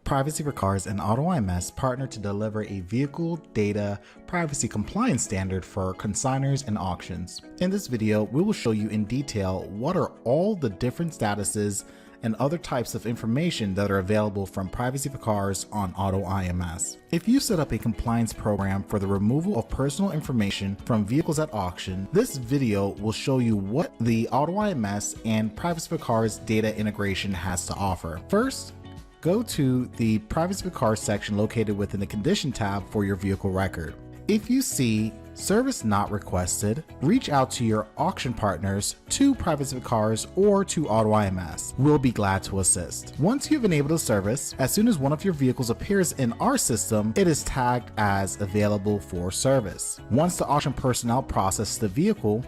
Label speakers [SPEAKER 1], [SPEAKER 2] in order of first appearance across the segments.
[SPEAKER 1] Privacy4Cars and AutoIMS partner to deliver a vehicle data privacy compliance standard for consignors and auctions. In this video, we will show you in detail what are all the different statuses and other types of information that are available from Privacy4Cars on AutoIMS. If you set up a compliance program for the removal of personal information from vehicles at auction, this video will show you what the AutoIMS and Privacy4Cars data integration has to offer. First, go to the Privacy4Cars section located within the Condition tab for your vehicle record. If you see Service Not Requested, reach out to your auction partners, to Privacy4Cars or to AutoIMS. We'll be glad to assist. Once you've enabled a service, as soon as one of your vehicles appears in our system, it is tagged as available for service. Once the auction personnel process the vehicle,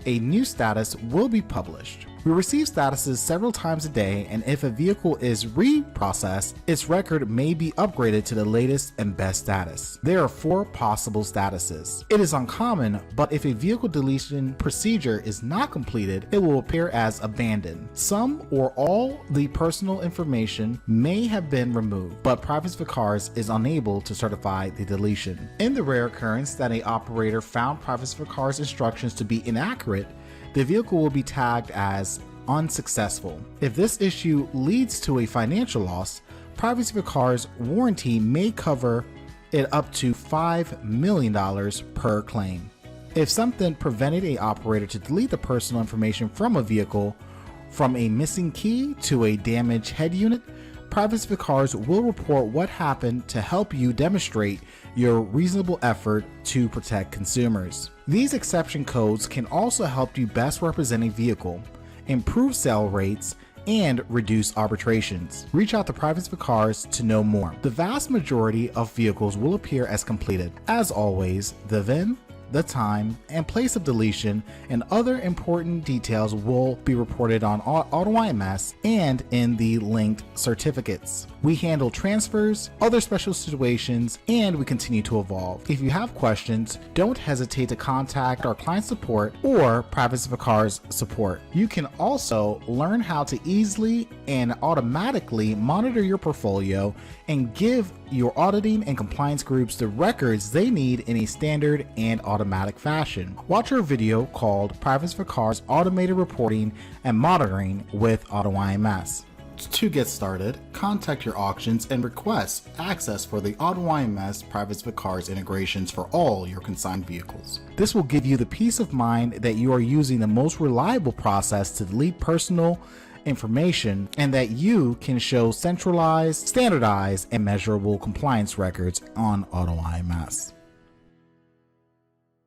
[SPEAKER 1] a new status will be published. We receive statuses several times a day, and if a vehicle is reprocessed, its record may be upgraded to the latest and best status. There are 4 possible statuses. It is uncommon, but if a vehicle deletion procedure is not completed, it will appear as abandoned. Some or all the personal information may have been removed, but Privacy4Cars is unable to certify the deletion. In the rare occurrence that an operator found Privacy4Cars instructions to be inaccurate, the vehicle will be tagged as unsuccessful. If this issue leads to a financial loss, Privacy4Cars warranty may cover it up to $5 million per claim. If something prevented an operator to delete the personal information from a vehicle, from a missing key to a damaged head unit, Privacy4Cars will report what happened to help you demonstrate your reasonable effort to protect consumers. These exception codes can also help you best represent a vehicle, improve sale rates, and reduce arbitrations. Reach out to Privacy4Cars to know more. The vast majority of vehicles will appear as completed. As always, the VIN, the time, and place of deletion and other important details will be reported on AutoIMS and in the linked certificates. We handle transfers, other special situations, and we continue to evolve. If you have questions, don't hesitate to contact our client support or Privacy4Cars support. You can also learn how to easily and automatically monitor your portfolio and give your auditing and compliance groups the records they need in a standard and automatic fashion. Watch our video called Privacy4Cars Automated Reporting and Monitoring with AutoIMS. To get started, contact your auctions and request access for the AutoIMS Privacy4Cars integrations for all your consigned vehicles. This will give you the peace of mind that you are using the most reliable process to delete personal information and that you can show centralized, standardized, and measurable compliance records on AutoIMS.